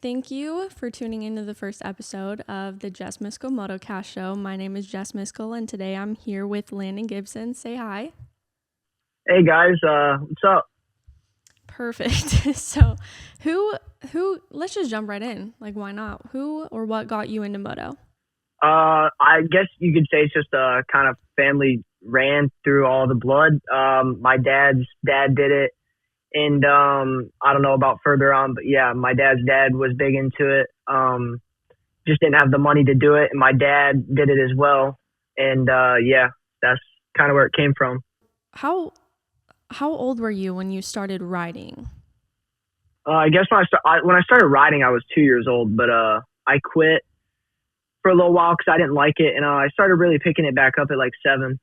Thank you for tuning into the first episode of the Jess Miskell Motocast show. My name is Jess Miskell, and today I'm here with Landon Gibson. Say hi. Hey guys, what's up? Perfect. So, who? Let's just jump right in. Like, why not? Who or what got you into moto? I guess you could say it's just a kind of family ran through all the blood. My dad's dad did it, and I don't know about further on, but yeah, my dad's dad was big into it. Just didn't have the money to do it, and my dad did it as well. And yeah, that's kind of where it came from. How old were you when you started riding? I guess when I started riding, I was 2 years old, but I quit for a little while because I didn't like it, and I started really picking it back up at like 7.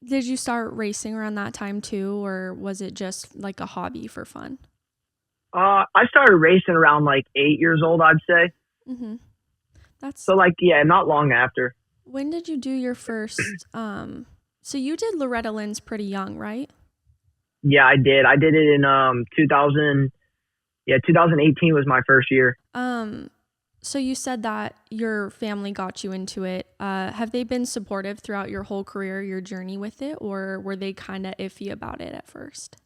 Did you start racing around that time too, or was it just like a hobby for fun? I started racing around like 8 years old, I'd say. Mm-hmm. So like, yeah, not long after. When did you do your first? So you did Loretta Lynn's pretty young, right? Yeah, I did. I did it in 2000. Yeah, 2018 was my first year. So you said that your family got you into it. Have they been supportive throughout your whole career, your journey with it, or were they kind of iffy about it at first?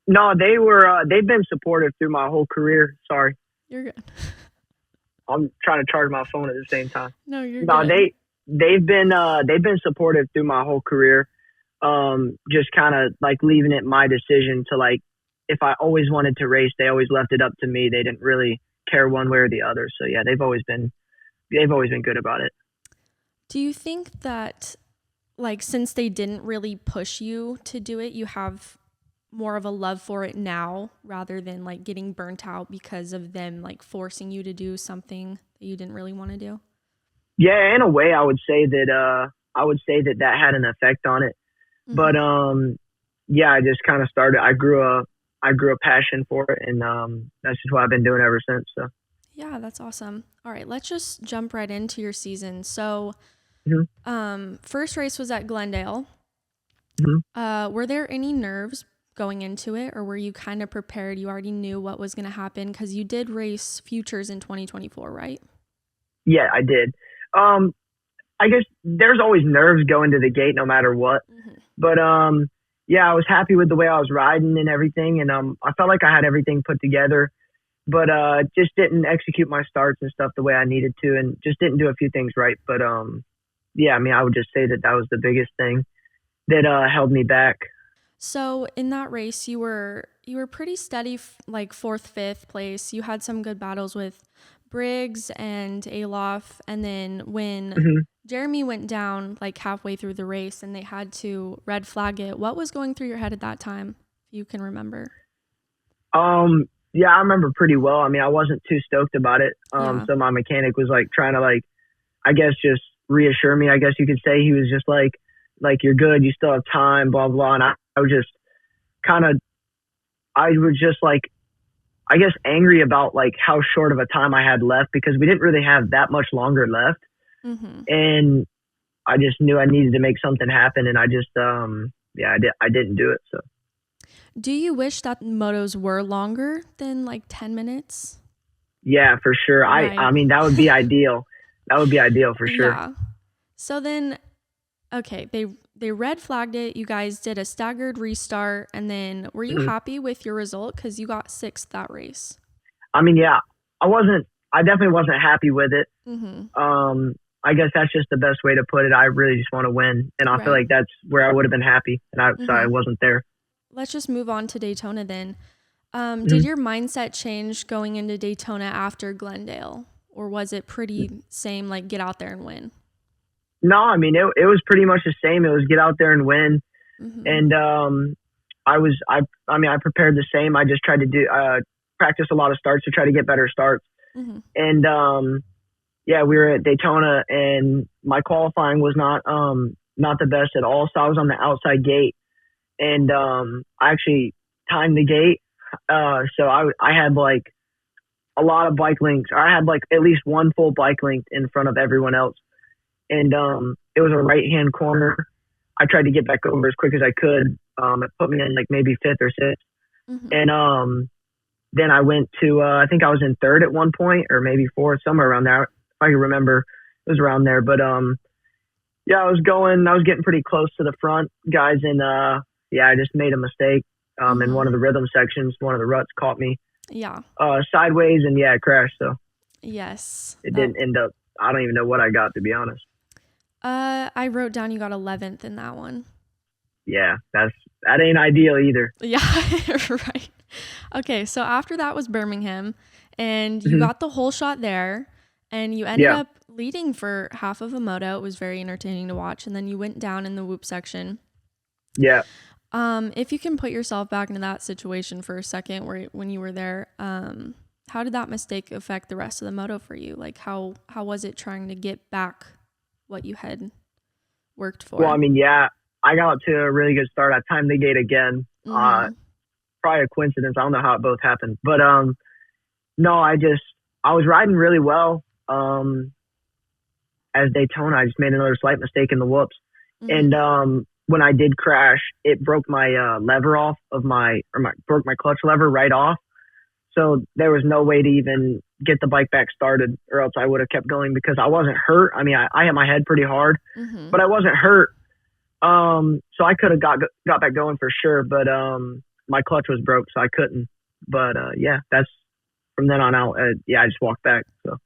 No, they were. They've been supportive through my whole career. Sorry, you're good. I'm trying to charge my phone at the same time. No, you're good. They've been supportive through my whole career. Just kind of like leaving it my decision to, like, if I always wanted to race, they always left it up to me. They didn't really care one way or the other. So yeah, they've always been good about it. Do you think that, like, since they didn't really push you to do it, you have more of a love for it now rather than like getting burnt out because of them like forcing you to do something that you didn't really want to do? Yeah, in a way, I would say that that had an effect on it. Mm-hmm. But yeah, I just kind of started. I grew a passion for it, and that's just what I've been doing ever since. So yeah, that's awesome. All right, let's just jump right into your season. So first race was at Glendale. Mm-hmm. Were there any nerves going into it, or were you kind of prepared? You already knew what was going to happen because you did race Futures in 2024, right? Yeah, I did. I guess there's always nerves going to the gate no matter what. Mm-hmm. But yeah, I was happy with the way I was riding and everything, and I felt like I had everything put together, but just didn't execute my starts and stuff the way I needed to, and just didn't do a few things right. But yeah, I mean, I would just say that was the biggest thing that held me back. So in that race, you were pretty steady, like 4th, 5th place. You had some good battles with Briggs and Alof, and then when Jeremy went down like halfway through the race and they had to red flag it, what was going through your head at that time, if you can remember? Yeah, I remember pretty well. I mean, I wasn't too stoked about it. So my mechanic was like trying to, like, I guess just reassure me, I guess you could say. He was just like you're good, you still have time, blah blah. And I was just like, I guess, angry about like how short of a time I had left, because we didn't really have that much longer left. Mm-hmm. And I just knew I needed to make something happen, and I just I didn't do it. So do you wish that motos were longer than like 10 minutes? Yeah, for sure. Right. I mean, that would be ideal. That would be ideal for sure. Yeah. So then, okay, they red flagged it. You guys did a staggered restart, and then were you happy with your result? Because you got 6th that race. I mean, yeah, I definitely wasn't happy with it. Mm-hmm. I guess that's just the best way to put it. I really just want to win, and I feel like that's where I would have been happy, and so I wasn't there. Let's just move on to Daytona then. Did your mindset change going into Daytona after Glendale, or was it pretty same, like get out there and win? No, I mean, it was pretty much the same. It was get out there and win. Mm-hmm. And I prepared the same. I just tried to practice a lot of starts to try to get better starts. Mm-hmm. And yeah, we were at Daytona, and my qualifying was not the best at all. So I was on the outside gate, and I actually timed the gate. So I had like a lot of bike links. I had like at least one full bike link in front of everyone else. And it was a right-hand corner. I tried to get back over as quick as I could. It put me in like maybe 5th or 6th. Mm-hmm. And then I went to, I think I was in third at one point, or maybe fourth, somewhere around there. If I can remember, it was around there. But yeah, I was getting pretty close to the front guys, and yeah, I just made a mistake in one of the rhythm sections. One of the ruts caught me sideways, and yeah, it crashed. So yes, it didn't end up. I don't even know what I got, to be honest. I wrote down you got 11th in that one. Yeah, that ain't ideal either. Yeah, right. Okay, so after that was Birmingham, and you got the whole shot there, and you ended up leading for half of a moto. It was very entertaining to watch, and then you went down in the whoop section. Yeah. If you can put yourself back into that situation for a second, when you were there, how did that mistake affect the rest of the moto for you? Like, how was it trying to get back what you had worked for? Well, I mean, yeah, I got to a really good start. I timed the gate again. Probably a coincidence. I don't know how it both happened, but no, I was riding really well. As Daytona, I just made another slight mistake in the whoops, and when I did crash, it broke my lever off of broke my clutch lever right off. So there was no way to even get the bike back started, or else I would have kept going because I wasn't hurt. I mean, I hit my head pretty hard, but I wasn't hurt. So I could have got back going for sure, but my clutch was broke, so I couldn't. But yeah, that's from then on out. Yeah, I just walked back. So.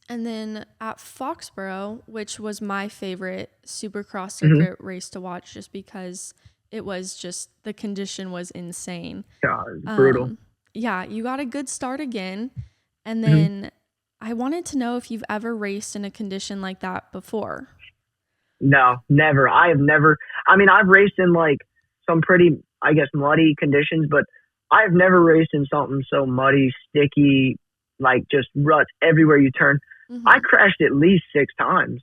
And then at Foxborough, which was my favorite Supercross circuit race to watch, just because it was just the condition was insane. Yeah, it was brutal. Yeah, you got a good start again, and then I wanted to know if you've ever raced in a condition like that before. No, never. I have never. I mean, I've raced in like some pretty, I guess, muddy conditions, but I've never raced in something so muddy, sticky, like just ruts everywhere you turn. I crashed at least 6 times,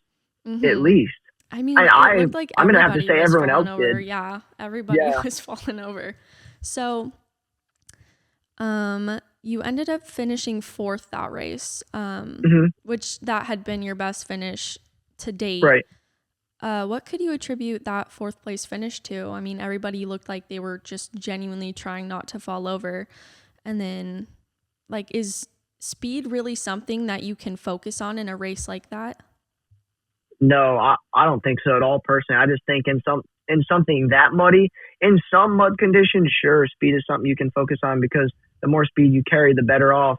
at least. I mean, it looked like I'm gonna have to say everyone else over. did. Yeah, everybody was falling over. So, you ended up finishing 4th that race, which that had been your best finish to date. Right. What could you attribute that 4th place finish to? I mean, everybody looked like they were just genuinely trying not to fall over. And then, like, is speed really something that you can focus on in a race like that? No, I don't think so at all, personally. I just think in something that muddy, in some mud conditions, sure, speed is something you can focus on because the more speed you carry, the better off.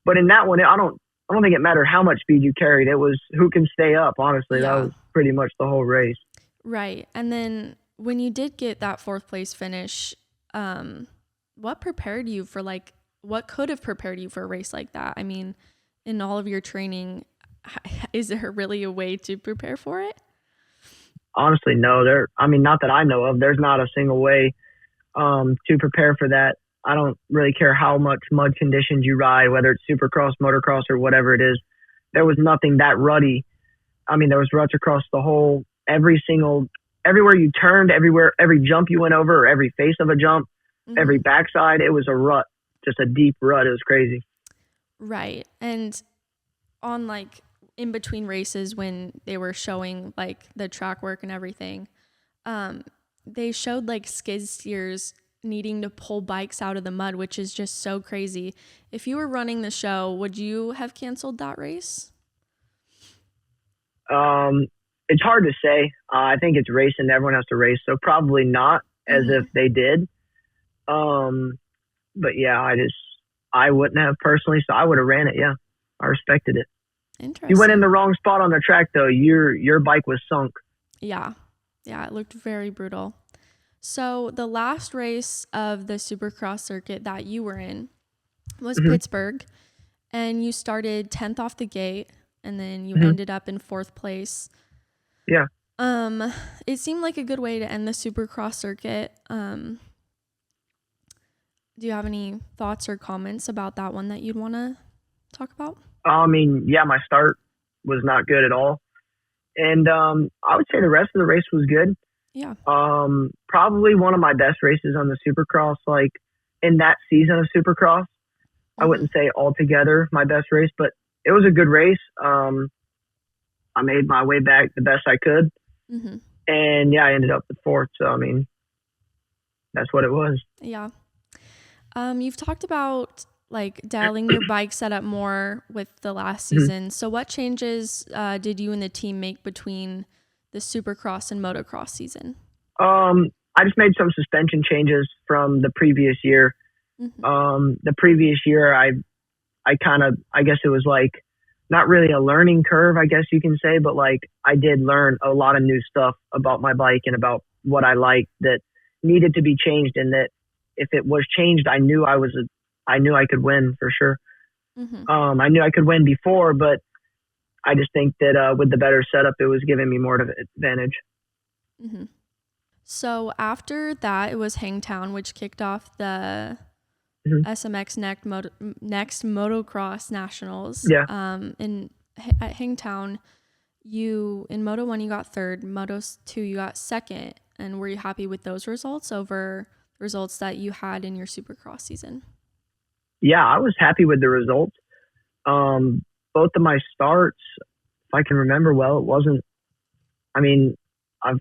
But in that one, I don't think it mattered how much speed you carried. It was who can stay up, honestly. That was pretty much the whole race. Right. And then when you did get that 4th place finish, what prepared you for, like, what could have prepared you for a race like that? I mean, in all of your training, is there really a way to prepare for it? Honestly, no. Not that I know of. There's not a single way to prepare for that. I don't really care how much mud conditions you ride, whether it's supercross, motocross, or whatever it is. There was nothing that rutty. I mean, there was ruts across the whole, everywhere you turned, every jump you went over, or every face of a jump, every backside, it was a rut, just a deep rut. It was crazy. Right. And on, like, in between races when they were showing, like, the track work and everything, they showed, like, skid steers needing to pull bikes out of the mud, which is just so crazy. If you were running the show, would you have canceled that race? It's hard to say. I think it's racing. Everyone has to race, so probably not, as if they did. But yeah, I wouldn't have personally, so I would have ran it. Yeah, I respected it. Interesting. You went in the wrong spot on the track, though. Your bike was sunk. Yeah, it looked very brutal. So the last race of the Supercross circuit that you were in was Pittsburgh, and you started 10th off the gate, and then you ended up in 4th place. Yeah. It seemed like a good way to end the Supercross circuit. Do you have any thoughts or comments about that one that you'd want to talk about? I mean, yeah, my start was not good at all. And I would say the rest of the race was good. Yeah. Probably one of my best races on the Supercross, like in that season of Supercross. I wouldn't say altogether my best race, but it was a good race. I made my way back the best I could. And yeah, I ended up with 4th. So, I mean, that's what it was. Yeah. You've talked about like dialing your bike setup more with the last season. So what changes did you and the team make between the Supercross and Motocross season? I just made some suspension changes from the previous year. The previous year, I guess it was like not really a learning curve, I guess you can say, but like I did learn a lot of new stuff about my bike and about what I liked that needed to be changed, and that if it was changed, I knew I could win for sure. I knew I could win before, but I just think that with the better setup, it was giving me more of an advantage. So after that, it was Hangtown, which kicked off the SMX Next Motocross Nationals. At Hangtown, in Moto 1 you got third, Moto 2 you got second, and were you happy with those results over results that you had in your Supercross season? Yeah, I was happy with the results. Both of my starts, if I can remember well, it wasn't. I mean, I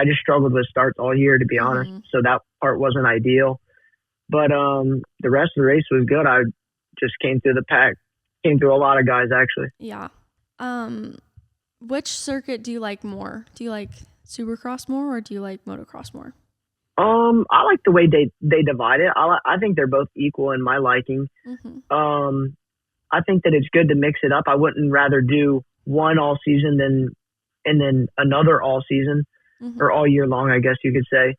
just struggled with starts all year, to be honest. So that part wasn't ideal. But the rest of the race was good. I just came through the pack, came through a lot of guys actually. Yeah. Which circuit do you like more? Do you like Supercross more, or do you like Motocross more? I like the way they divide it. I think they're both equal in my liking. I think that it's good to mix it up. I wouldn't rather do one all season and then another all season or all year long, I guess you could say.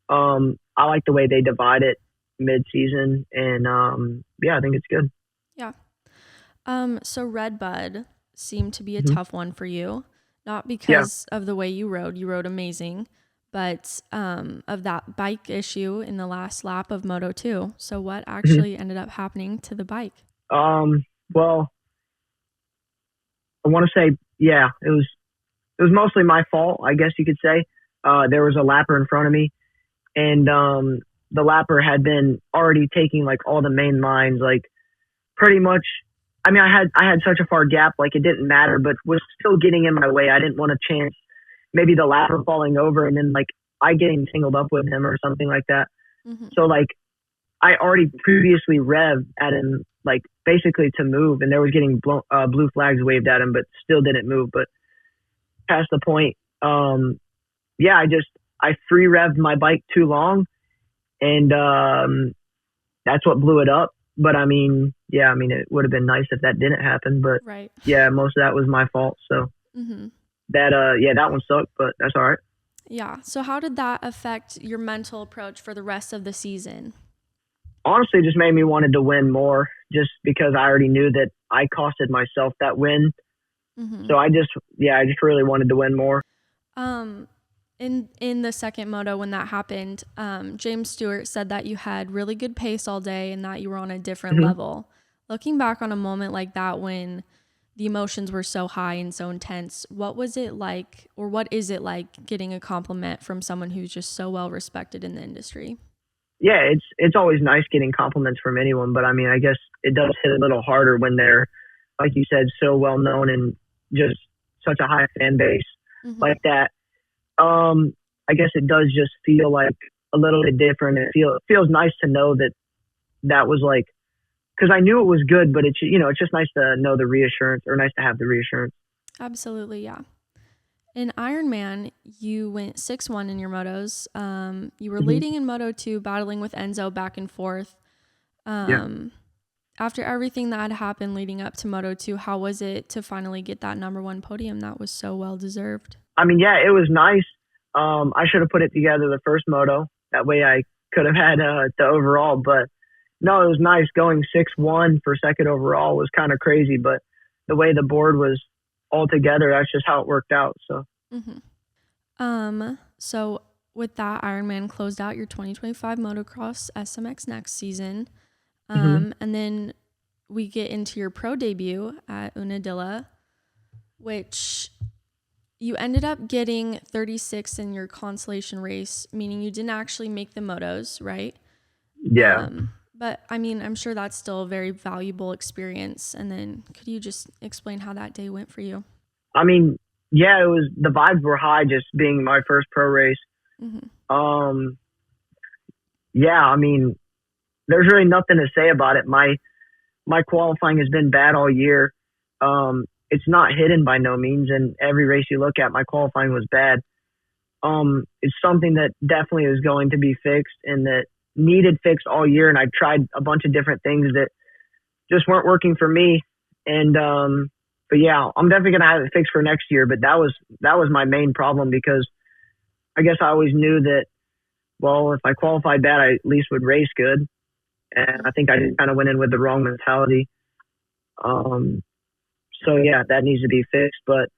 I like the way they divide it mid-season, and I think it's good. Yeah. So Redbud seemed to be a tough one for you, not because of the way you rode amazing, but of that bike issue in the last lap of Moto 2. So what actually ended up happening to the bike? Well, I want to say, it was mostly my fault, I guess you could say. There was a lapper in front of me, and the lapper had been already taking like all the main lines, like pretty much. I mean, I had such a far gap, like it didn't matter, but was still getting in my way. I didn't want a chance, maybe the lapper falling over and then like I getting tangled up with him or something like that. So like I already previously revved at him, like basically to move, and there was getting blue flags waved at him, but still didn't move. But past the point, I free revved my bike too long, and that's what blew it up. But I mean, it would have been nice if that didn't happen. But most of that was my fault. So that one sucked, but that's all right. Yeah. So how did that affect your mental approach for the rest of the season? Honestly, it just made me wanted to win more, just because I already knew that I costed myself that win. So I just really wanted to win more. In the second moto, when that happened, James Stewart said that you had really good pace all day and that you were on a different level. Looking back on a moment like that, when the emotions were so high and so intense, what was it like, or what is it like, getting a compliment from someone who's just so well respected in the industry? Yeah, it's always nice getting compliments from anyone, but I mean, I guess it does hit a little harder when they're, like you said, so well known and just such a high fan base like that. I guess it does just feel like a little bit different. It feels nice to know that was like, because I knew it was good, but it's just nice to know the reassurance, or nice to have the reassurance. Absolutely, yeah. In Ironman, you went 6-1 in your motos. You were leading in Moto 2, battling with Enzo back and forth. After everything that had happened leading up to Moto 2, how was it to finally get that number 1 podium that was so well deserved? I mean, yeah, it was nice. I should have put it together the first moto. That way I could have had the overall. But no, it was nice. Going 6-1 for second overall was kind of crazy. But the way the board was all together, that's just how it worked out. So, so with that, Ironman closed out your 2025 motocross SMX Next season. And then we get into your pro debut at Unadilla, which you ended up getting 36 in your consolation race, meaning you didn't actually make the motos, right? Yeah. But I mean, I'm sure that's still a very valuable experience. And then could you just explain how that day went for you? I mean, yeah, the vibes were high, just being my first pro race. I mean, there's really nothing to say about it. My qualifying has been bad all year. It's not hidden by no means, and every race you look at, my qualifying was bad. It's something that definitely is going to be fixed and that needed fixed all year. And I tried a bunch of different things that just weren't working for me. And, but yeah, I'm definitely going to have it fixed for next year. But that was my main problem, because I guess I always knew that, well, if I qualified bad, I at least would race good. And I think I just kind of went in with the wrong mentality. So yeah, that needs to be fixed. But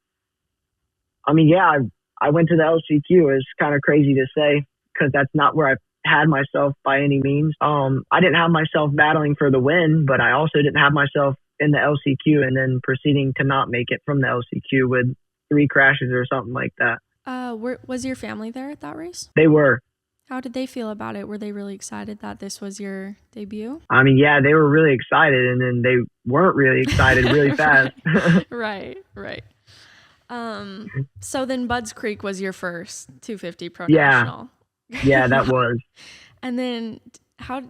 I mean, yeah, I went to the LCQ. It's kind of crazy to say, because that's not where I had myself by any means. I didn't have myself battling for the win, but I also didn't have myself in the LCQ and then proceeding to not make it from the LCQ with 3 crashes or something like that. Was your family there at that race? They were. How did they feel about it? Were they really excited that this was your debut? I mean, yeah, they were really excited, and then they weren't really excited really fast. Right. So then Budds Creek was your first 250 Pro Yeah. National. Yeah, that was. And then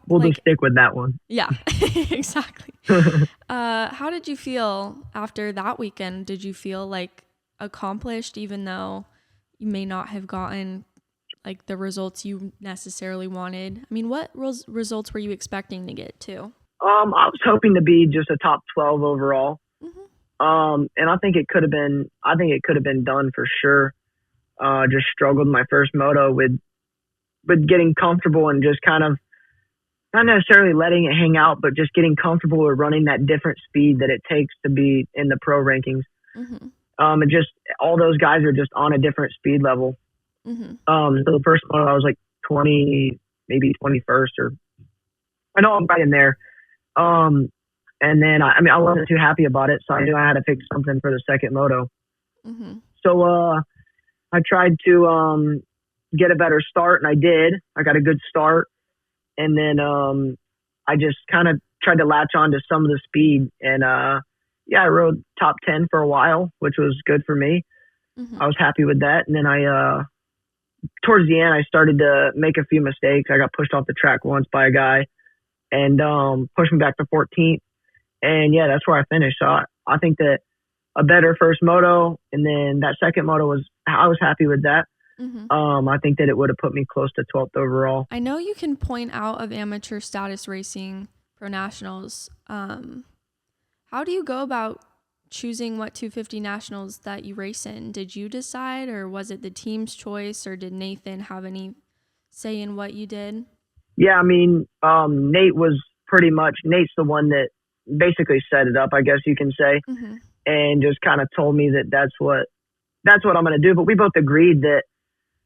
we'll just stick with that one. Yeah, exactly. How did you feel after that weekend? Did you feel like accomplished, even though you may not have gotten like the results you necessarily wanted? I mean, what results were you expecting to get to? I was hoping to be just a top 12 overall. Mm-hmm. And I think it could have been done for sure. Just struggled my first moto with getting comfortable and just kind of not necessarily letting it hang out, but just getting comfortable with running that different speed that it takes to be in the pro rankings. Mm-hmm. And just all those guys are just on a different speed level. Mm-hmm. So the first moto I was like 20, maybe 21st, or I know I'm right in there. And then I wasn't too happy about it, so I knew I had to fix something for the second moto. Mm-hmm. So I tried to get a better start, and I did. I got a good start, and then I just kind of tried to latch on to some of the speed, and I rode top 10 for a while, which was good for me. Mm-hmm. I was happy with that, and then I towards the end I started to make a few mistakes. I got pushed off the track once by a guy, and pushed me back to 14th, and yeah, that's where I finished. So I think that a better first moto, and then that second moto I was happy with that. Mm-hmm. I think that it would have put me close to 12th overall. I know you can point out of amateur status racing pro nationals. How do you go about choosing what 250 nationals that you race in? Did you decide, or was it the team's choice, or did Nathan have any say in what you did? Yeah, I mean, Nate's the one that basically set it up, I guess you can say, mm-hmm. and just kind of told me that that's what I'm going to do. But we both agreed that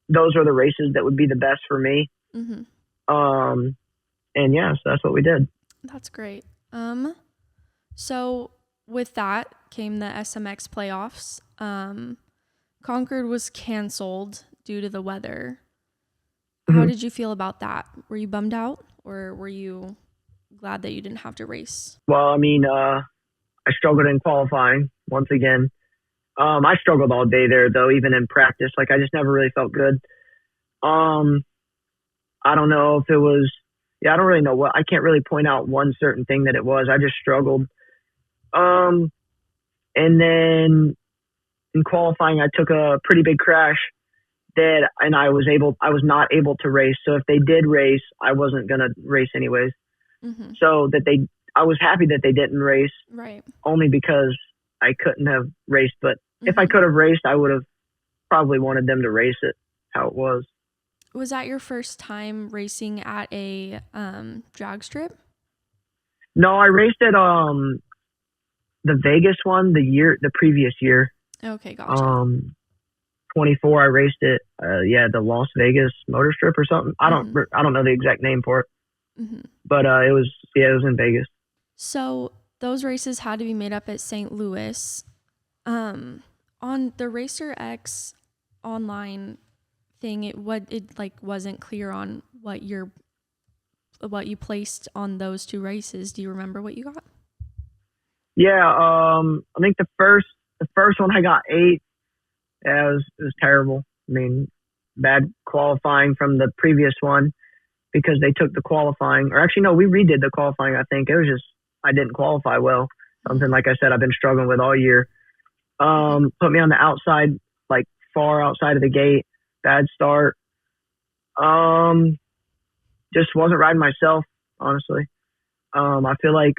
those are the races that would be the best for me. Mm-hmm. And yeah, so that's what we did. That's great. So with that came the SMX playoffs. Concord was canceled due to the weather. Mm-hmm. How did you feel about that? Were you bummed out, or were you glad that you didn't have to race? Well, I mean, I struggled in qualifying once again. I struggled all day there, though, even in practice. Like, I just never really felt good. I don't know if it was, I don't really know I can't really point out one certain thing that it was. I just struggled. And then in qualifying, I took a pretty big crash and I was not able to race. So if they did race, I wasn't going to race anyways. Mm-hmm. So I was happy that they didn't race, right? Only because I couldn't have raced, but mm-hmm. if I could have raced, I would have probably wanted them to race it how it was. Was that your first time racing at a drag strip? No, I raced at the Vegas one the previous year. Okay, gotcha. 24, I raced it. The Las Vegas Motor Strip or something. Mm-hmm. I don't know the exact name for it, mm-hmm. but it was in Vegas. So those races had to be made up at St. Louis. On the Racer X online thing, it wasn't clear on what you placed on those two races. Do you remember what you got? Yeah, I think the first one I got 8th. Yeah, it was terrible. I mean, bad qualifying from the previous one because they took the qualifying, or actually no, we redid the qualifying. I think it was just I didn't qualify well. Something like I said I've been struggling with all year. Put me on the outside, like far outside of the gate. Bad start. Just wasn't riding myself, honestly. I feel like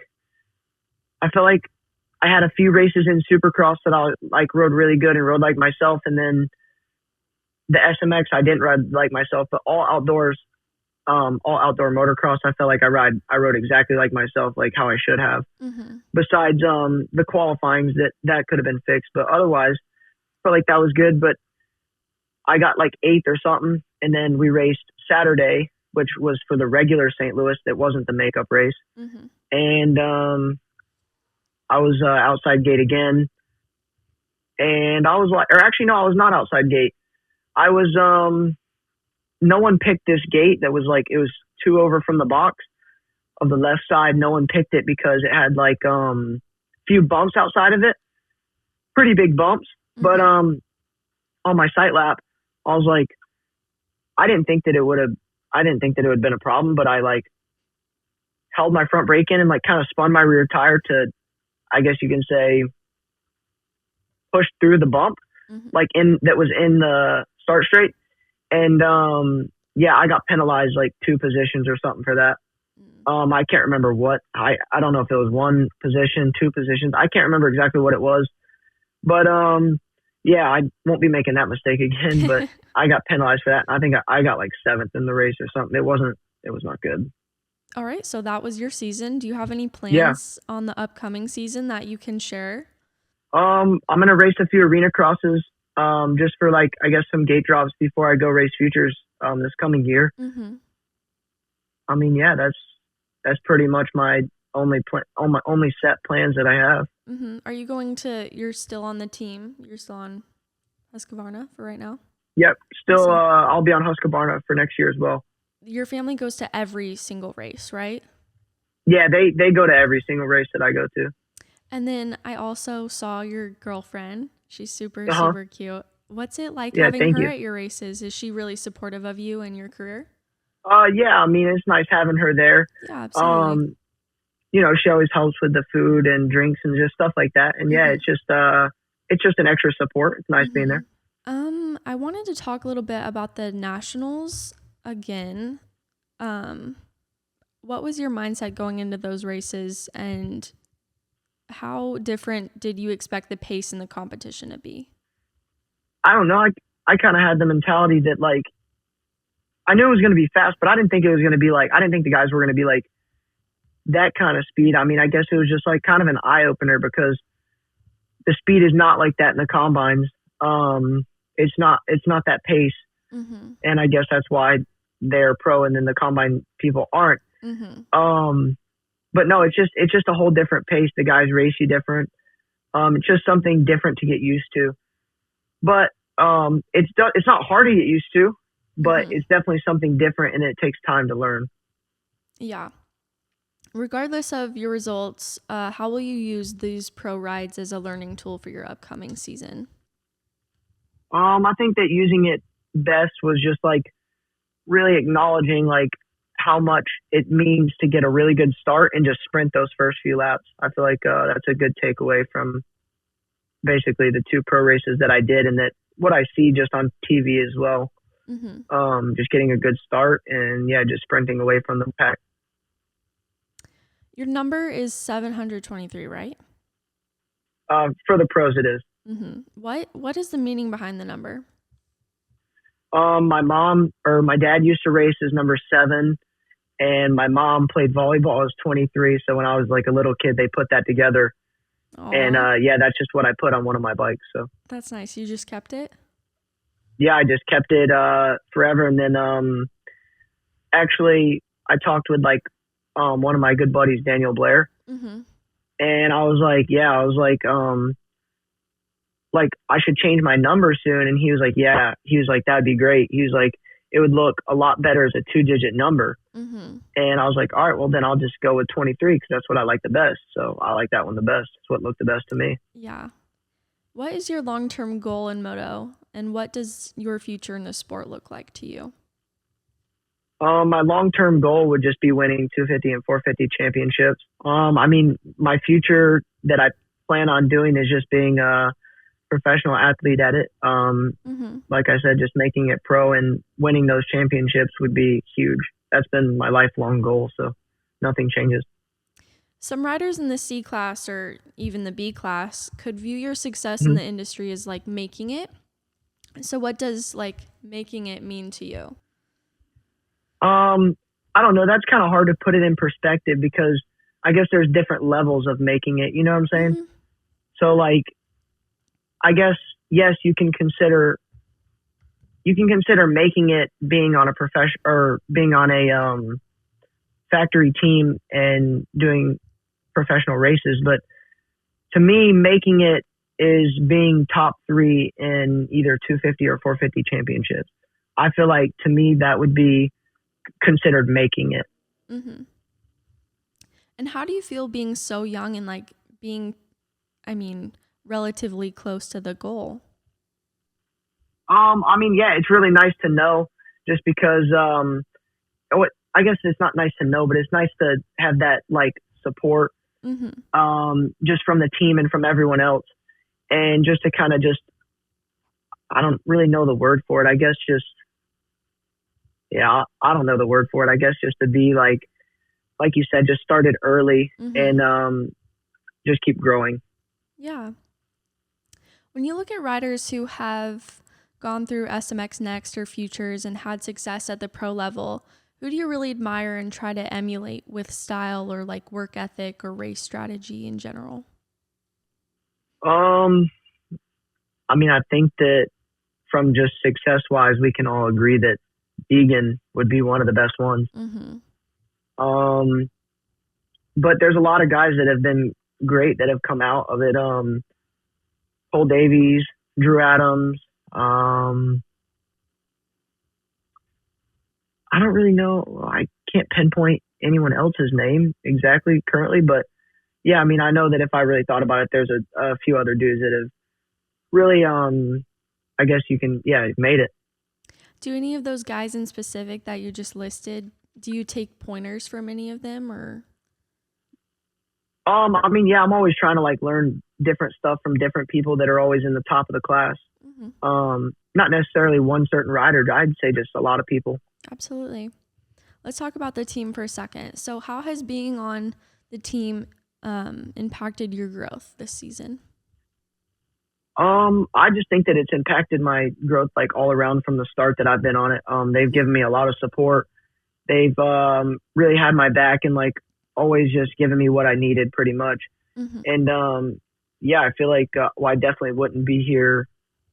I had a few races in Supercross that I like rode really good and rode like myself, and then the SMX I didn't ride like myself, but all outdoor motocross I felt like I rode exactly like myself, like how I should have. Besides the qualifyings that could have been fixed, but otherwise I felt like that was good. But I got like 8th or something, and then we raced Saturday, which was for the regular St. Louis. That wasn't the makeup race. And I was outside gate again, and I was like, or actually no, I was not outside gate. I was no one picked this gate that was like, it was 2 over from the box of the left side. No one picked it because it had like few bumps outside of it, pretty big bumps. But on my sight lap, I was like, I didn't think that it would have been a problem, but I like held my front brake in and like kind of spun my rear tire to, I guess you can say, push through the bump, like that was in the start straight. And yeah, I got penalized like 2 positions or something for that. I can't remember what. I don't know if it was 1 position, 2 positions. I can't remember exactly what it was. But yeah, I won't be making that mistake again. But I got penalized for that. I think I got like 7th in the race or something. It was not good. All right, so that was your season. Do you have any plans on the upcoming season that you can share? I'm gonna race a few arena crosses, just for like, I guess, some gate drops before I go race futures this coming year. I mean, yeah, that's pretty much my only set plans that I have. Are you you're still on the team? You're still on Husqvarna for right now? Yep, still. I'll be on Husqvarna for next year as well. Your family goes to every single race, right? Yeah, they go to every single race that I go to. And then I also saw your girlfriend. She's super, super cute. What's it like having her at your races? Is she really supportive of you and your career? Yeah, I mean, it's nice having her there. Yeah, absolutely. You know, she always helps with the food and drinks and just stuff like that. And yeah, it's just an extra support. It's nice being there. I wanted to talk a little bit about the nationals again. What was your mindset going into those races, and how different did you expect the pace in the competition to be? I don't know. I kind of had the mentality that, like, I knew it was going to be fast, but I didn't think it was going to be like, I didn't think the guys were going to be like that kind of speed. I mean, I guess it was just like kind of an eye opener because the speed is not like that in the combines. It's not that pace. And I guess that's why they're pro and then the combine people aren't. But no, it's just a whole different pace. The guys race you different. It's just something different to get used to. But it's not hard to get used to, but it's definitely something different, and it takes time to learn. Yeah. Regardless of your results, how will you use these pro rides as a learning tool for your upcoming season? I think that using it best was just like really acknowledging like how much it means to get a really good start and just sprint those first few laps. I feel like that's a good takeaway from basically the 2 pro races that I did, and that what I see just on TV as well. Just getting a good start and yeah, just sprinting away from the pack. Your number is 723, right? For the pros, it is. What is the meaning behind the number? My dad used to race as number 7, and my mom played volleyball as 23. So when I was like a little kid, they put that together. Aww. And yeah, that's just what I put on one of my bikes. So that's nice. You just kept it? Yeah, I just kept it forever. And then actually I talked with like one of my good buddies, Daniel Blair. And I was like I should change my number soon. And he was like, yeah. He was like, that'd be great. He was like, it would look a lot better as a 2-digit number. And I was like, all right, well then I'll just go with 23 because that's what I like the best. So I like that one the best. It's what looked the best to me. Yeah. What is your long-term goal in Moto, and what does your future in the sport look like to you? My long-term goal would just be winning 250 and 450 championships. I mean, my future that I plan on doing is just being a professional athlete at it. Like I said, just making it pro and winning those championships would be huge. That's been my lifelong goal, so nothing changes. Some riders in the C class or even the B class could view your success in the industry as like making it. So what does like making it mean to you? I don't know. That's kind of hard to put it in perspective because I guess there's different levels of making it. You know what I'm saying? So like, I guess, yes, you can consider making it being on a profession or being on a, factory team and doing professional races. But to me, making it is being top 3 in either 250 or 450 championships. I feel like to me, that would be considered making it. And how do you feel being so young and like being, I mean, relatively close to the goal? I mean, yeah, it's really nice to know just because, I guess it's not nice to know, but it's nice to have that like support, just from the team and from everyone else. And just to kind of I don't really know the word for it. I guess I don't know the word for it. I guess just to be like you said, just started early and just keep growing. Yeah. When you look at riders who have gone through SMX Next or Futures and had success at the pro level, who do you really admire and try to emulate with style or like work ethic or race strategy in general? I mean, I think that from just success-wise, we can all agree that Egan would be one of the best ones. But there's a lot of guys that have been great that have come out of it. Cole Davies, Drew Adams. I don't really know. I can't pinpoint anyone else's name exactly currently, but yeah, I mean, I know that if I really thought about it, there's a few other dudes that have really, I guess you can, made it. Do any of those guys in specific that you just listed, do you take pointers from any of them or? I mean, yeah, I'm always trying to like learn different stuff from different people that are always in the top of the class. Not necessarily one certain rider. I'd say just a lot of people. Absolutely. Let's talk about the team for a second. So how has being on the team impacted your growth this season? I just think that it's impacted my growth like all around from the start that I've been on it. They've given me a lot of support. They've really had my back and like always just given me what I needed pretty much. And I feel like I definitely wouldn't be here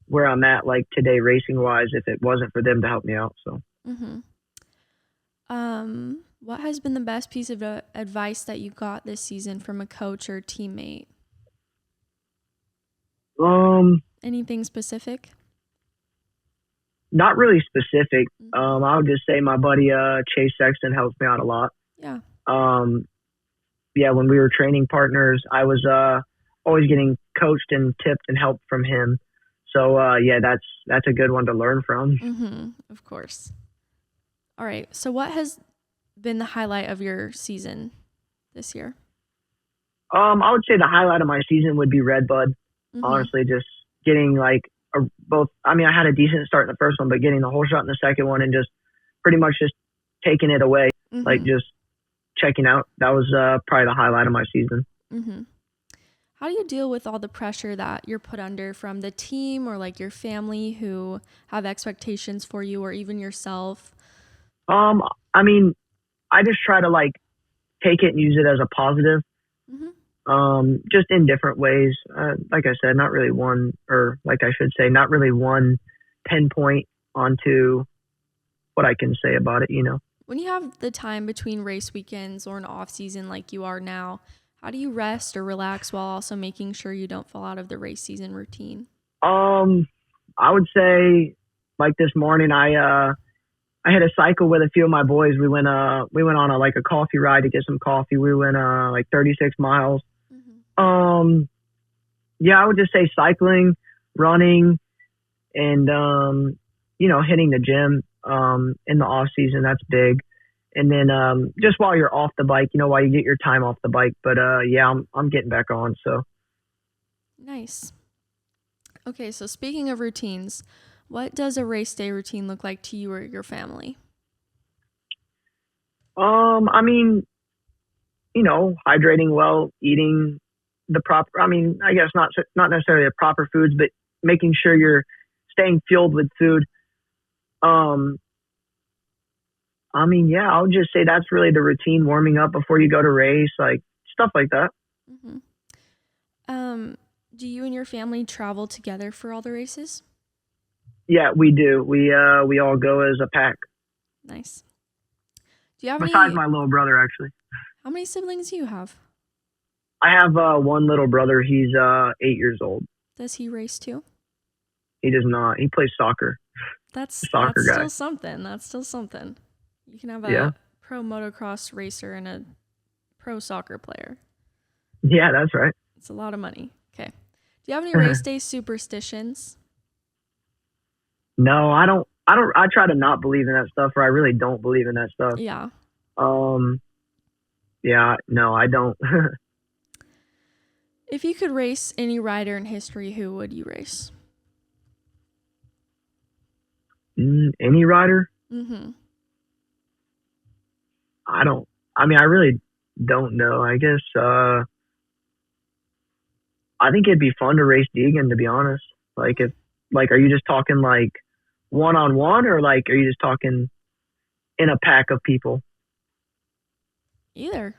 where I'm at like today racing wise if it wasn't for them to help me out. So what has been the best piece of advice that you got this season from a coach or teammate? Anything specific? Not really specific. I would just say my buddy Chase Sexton helps me out a lot. Yeah. When we were training partners, I was always getting coached and tipped and helped from him. So that's a good one to learn from. Of course. All right. So what has been the highlight of your season this year? I would say the highlight of my season would be Redbud. Honestly, just getting like both. I mean, I had a decent start in the first one, but getting the whole shot in the second one and just pretty much just taking it away, like just checking out. That was probably the highlight of my season. How do you deal with all the pressure that you're put under from the team or like your family who have expectations for you or even yourself? I mean, I just try to like take it and use it as a positive. Just in different ways. Like I said, not really one pinpoint onto what I can say about it, you know. When you have the time between race weekends or an off season like you are now, how do you rest or relax while also making sure you don't fall out of the race season routine? I would say like this morning, I had a cycle with a few of my boys. We went on a coffee ride to get some coffee. We went 36 miles. I would just say cycling, running, and hitting the gym. in the off season. That's big. And then just while you're off the bike, while you get your time off the bike. But yeah, I'm getting back on. So nice. Okay, so speaking of routines, what does a race day routine look like to you or your family? I mean, hydrating well, eating the proper. I mean, I guess not necessarily the proper foods, but making sure you're staying fueled with food. I mean, yeah, I would just say that's really the routine: warming up before you go to race, like stuff like that. Mm-hmm. Do you and your family travel together for all the races? Yeah, we do. We all go as a pack. Nice. Do you have Besides my little brother, actually. How many siblings do you have? I have one little brother. He's 8 years old. Does he race too? He does not. He plays soccer. That's guy. Still something. That's still something. You can have a pro motocross racer and a pro soccer player. Yeah, that's right. It's a lot of money. Okay. Do you have any race day superstitions? No, I don't. I try to not believe in that stuff, or I really don't believe in that stuff. Yeah. Yeah, no, I don't. If you could race any rider in history, who would you race? Any rider? Mm-hmm. I really don't know. I guess, I think it'd be fun to race Deegan, to be honest. Like, are you just talking like one-on-one, or like, are you just talking in a pack of people? Either.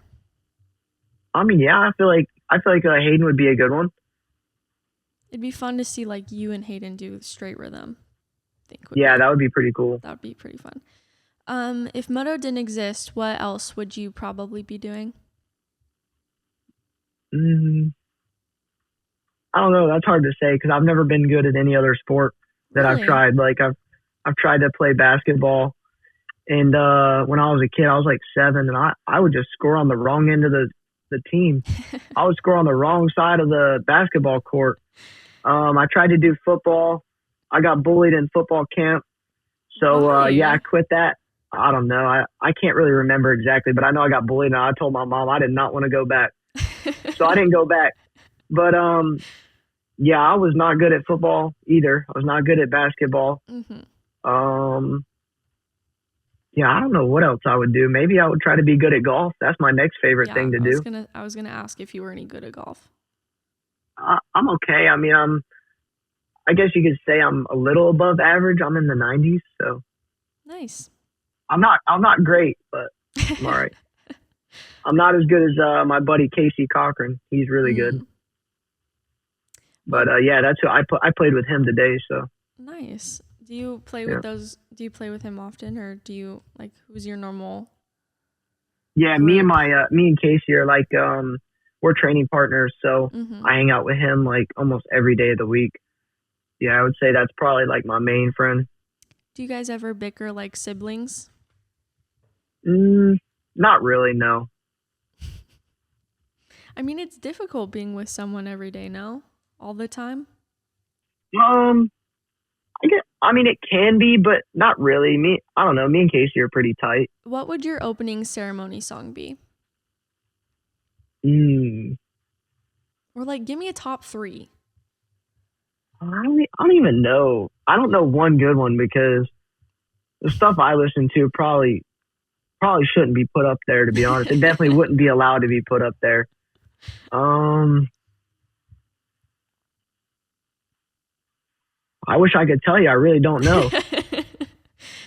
I mean, yeah, I feel like Hayden would be a good one. It'd be fun to see like you and Hayden do straight rhythm. That would be pretty cool. That would be pretty fun. If Moto didn't exist, what else would you probably be doing? I don't know. That's hard to say because I've never been good at any other sport that Really? I've tried. Like I've tried to play basketball, and when I was a kid, I was like 7, and I would just score on the wrong end of the team. I would score on the wrong side of the basketball court. I tried to do football. I got bullied in football camp. So, I quit that. I don't know. I can't really remember exactly, but I know I got bullied, and I told my mom I did not want to go back. So I didn't go back. But, I was not good at football either. I was not good at basketball. Mm-hmm. I don't know what else I would do. Maybe I would try to be good at golf. That's my next favorite thing to do. I was gonna ask if you were any good at golf. I'm okay. I mean, I guess you could say I'm a little above average. I'm in the 90s, so nice. I'm not great, but I'm all right. I'm not as good as my buddy Casey Cochran. He's really good. But that's who I played with him today. So nice. Do you play with those? Do you play with him often, or do you like? Who's your normal? Yeah, group? Me and Casey are like we're training partners, so I hang out with him like almost every day of the week. Yeah, I would say that's probably like my main friend. Do you guys ever bicker like siblings? Not really, no. I mean, it's difficult being with someone every day, no? All the time? I mean, it can be, but not really. I don't know. Me and Casey are pretty tight. What would your opening ceremony song be? Or like, give me a top 3. I don't even know. I don't know one good one because the stuff I listen to probably shouldn't be put up there, to be honest. It definitely wouldn't be allowed to be put up there. I wish I could tell you. I really don't know.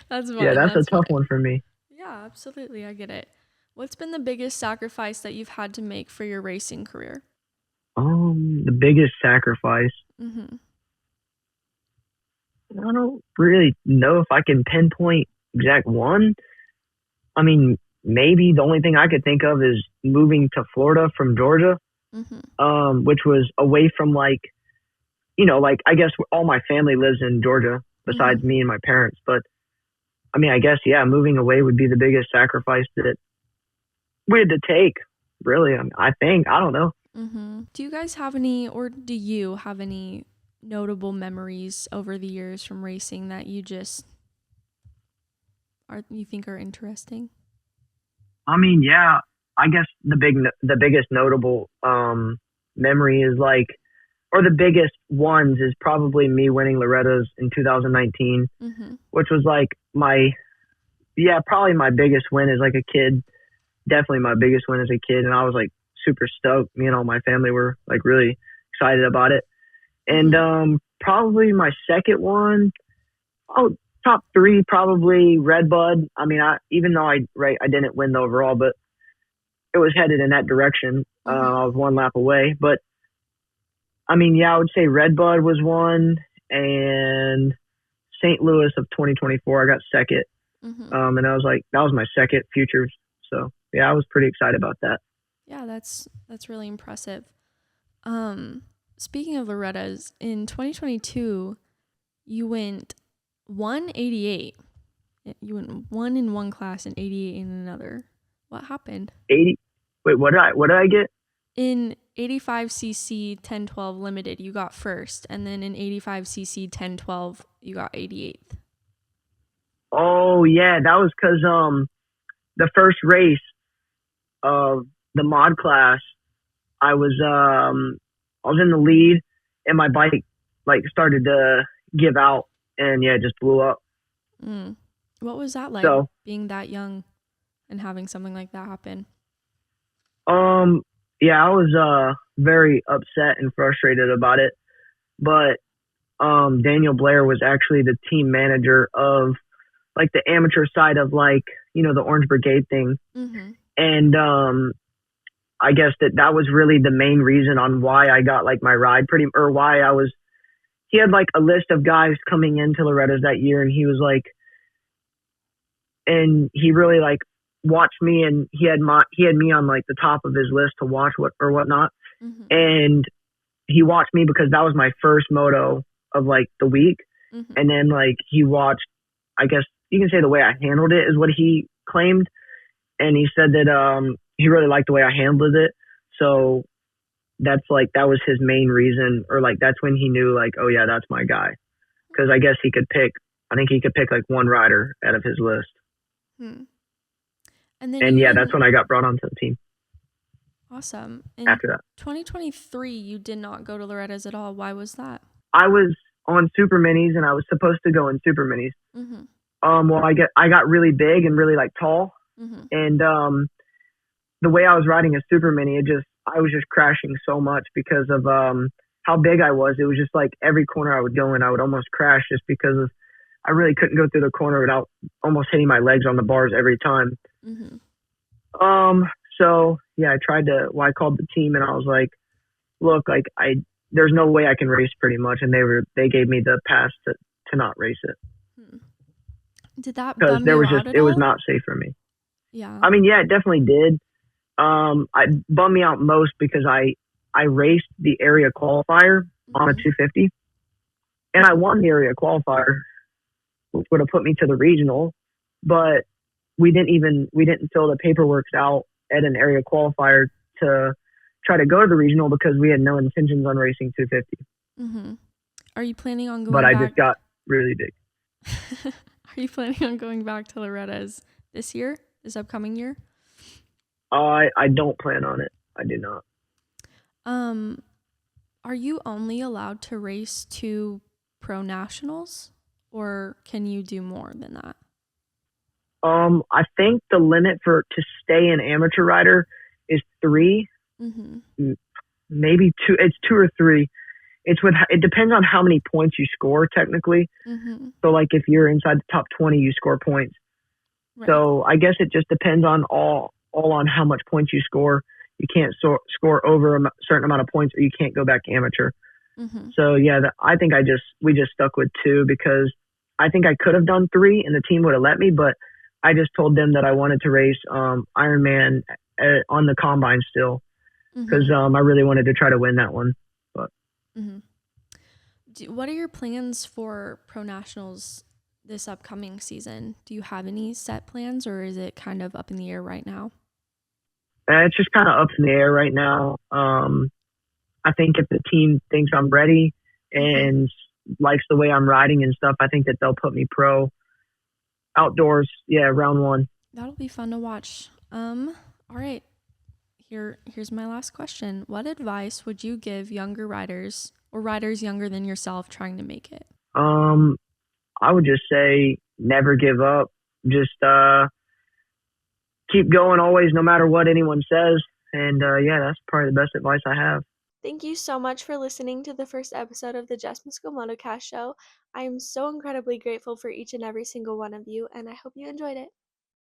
That's fine. Yeah, that's a tough one for me. Yeah, absolutely. I get it. What's been the biggest sacrifice that you've had to make for your racing career? The biggest sacrifice. I don't really know if I can pinpoint exact one. I mean, maybe the only thing I could think of is moving to Florida from Georgia, which was away from like I guess all my family lives in Georgia besides me and my parents. But I mean, I guess, moving away would be the biggest sacrifice that we had to take, really. I think. I don't know. Do you guys have any, or do you have any notable memories over the years from racing that you just you think are interesting? I mean, yeah, I guess the biggest notable memory is like, or the biggest ones is probably me winning Loretta's in 2019, which was like probably my biggest win as like a kid. Definitely my biggest win as a kid, and I was like super stoked. Me and all my family were like really excited about it. And probably my second one, top three probably Red Bud. I mean, even though I didn't win the overall, but it was headed in that direction. I was one lap away, but I mean, yeah, I would say Red Bud was one, and St. Louis of 2024, I got second. And I was like, that was my second Futures. So yeah, I was pretty excited about that. Yeah, that's really impressive. Speaking of Loretta's, in 2022, you went 188. You went 1 in one class and 88 in another. What happened? 80. Wait, what did I get? In 85cc 1012 limited, you got first, and then in 85cc 1012, you got 88th. Oh yeah, that was because the first race of the mod class, I was in the lead, and my bike like started to give out, and yeah, it just blew up. What was that like, being that young and having something like that happen? Yeah, I was very upset and frustrated about it, but Daniel Blair was actually the team manager of like the amateur side of like, you know, the Orange Brigade thing. And I guess that was really the main reason on why I got like my ride he had like a list of guys coming into Loretta's that year, and he was like, and he really like watched me, and he had me on like the top of his list to watch whatnot. And he watched me because that was my first moto of like the week. And then like he watched, I guess you can say the way I handled it is what he claimed. And he said that he really liked the way I handled it. So that was his main reason, or like that's when he knew like, oh yeah, that's my guy. Because I guess he could pick like one rider out of his list. And then that's when I got brought onto the team. Awesome. After that, 2023, you did not go to Loretta's at all. Why was that? I was on super minis, and I was supposed to go in super minis. Well, I got really big and really like tall, and the way I was riding a super mini, I was just crashing so much because of how big I was. It was just like every corner I would go in, I would almost crash just because of I really couldn't go through the corner without almost hitting my legs on the bars every time. So yeah, I called the team, and I was like, look, like there's no way I can race pretty much. And they gave me the pass to not race it. Did that bum you out at all? It was not safe for me. Yeah. I mean, yeah, it definitely did. I bummed me out most because I raced the area qualifier on a 250, and I won the area qualifier, which would have put me to the regional, but we didn't fill the paperwork out at an area qualifier to try to go to the regional because we had no intentions on racing 250. Are you planning on going back? But I just got really big. Are you planning on going back to Loretta's this upcoming year? I don't plan on it. I do not. Are you only allowed to race 2 pro nationals, or can you do more than that? I think the limit to stay an amateur rider is 3, maybe 2. It's 2 or 3. It depends on how many points you score technically. So like if you're inside the top 20, you score points. Right. So I guess it just depends on all on how much points you score. You can't score over a certain amount of points, or you can't go back amateur. So yeah, I think we just stuck with 2 because I think I could have done 3 and the team would have let me, but I just told them that I wanted to race Ironman on the combine still because I really wanted to try to win that one. But what are your plans for pro nationals this upcoming season? Do you have any set plans, or is it kind of up in the air right now? It's just kind of up in the air right now. I think if the team thinks I'm ready and likes the way I'm riding and stuff, I think that they'll put me pro. outdoors. Yeah, round one. That'll be fun to watch. All right. Here's my last question. What advice would you give younger riders or riders younger than yourself trying to make it? I would just say never give up. Just keep going always, no matter what anyone says. And yeah, that's probably the best advice I have. Thank you so much for listening to the first episode of the Jess Miskell Motocast show. I am so incredibly grateful for each and every single one of you, and I hope you enjoyed it.